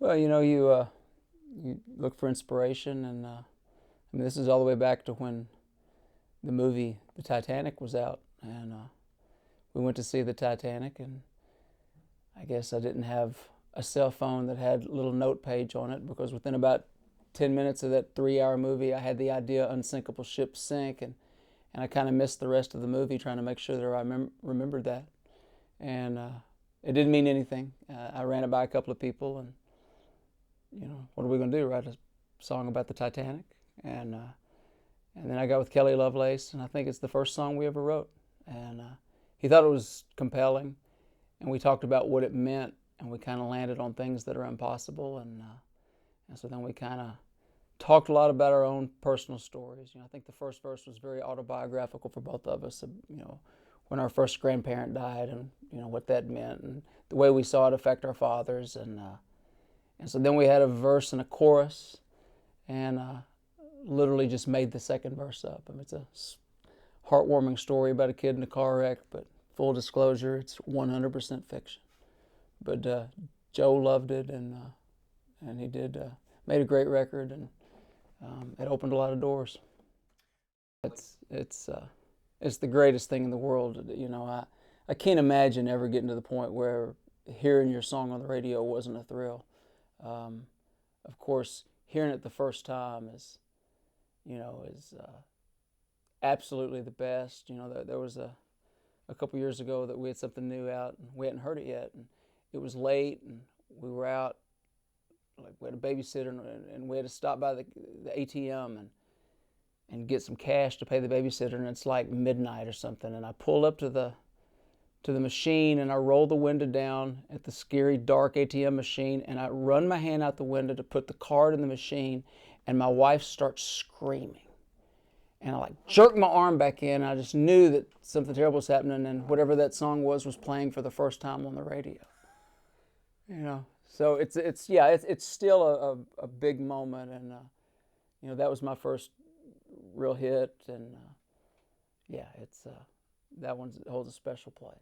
Well, you look for inspiration, and I mean, this is all the way back to when the movie The Titanic was out, and we went to see the Titanic, and I guess I didn't have a cell phone that had a little note page on it because within about 10 minutes of that 3 hour movie, I had the idea unsinkable ships sink, and I kind of missed the rest of the movie trying to make sure that I remembered that. And it didn't mean anything. I ran it by a couple of people, and what are we going to do? Write a song about the Titanic? And then I got with Kelly Lovelace, and I think it's the first song we ever wrote. And he thought it was compelling, and we talked about what it meant, and we kind of landed on things that are impossible. And so then we kind of talked a lot about our own personal stories. I think the first verse was very autobiographical for both of us. When our first grandparent died, and what that meant, and the way we saw it affect our fathers, and so then we had a verse and a chorus, and literally just made the second verse up. I mean, it's a heartwarming story about a kid in a car wreck, but full disclosure, it's 100% fiction. But Joe loved it, and he did made a great record, and it opened a lot of doors. It's the greatest thing in the world. I can't imagine ever getting to the point where hearing your song on the radio wasn't a thrill. Um, of course, hearing it the first time is absolutely the best. There was a couple years ago that we had something new out, and we hadn't heard it yet, and it was late, and we were out, like we had a babysitter, and we had to stop by the ATM and get some cash to pay the babysitter, and it's like midnight or something, and I pull up to the machine, and I roll the window down at the scary dark ATM machine, and I run my hand out the window to put the card in the machine, and my wife starts screaming, and I like jerk my arm back in, and I just knew that something terrible was happening, and whatever that song was playing for the first time on the radio. So it's still a big moment, and that was my first real hit, and yeah, it's that one holds a special place.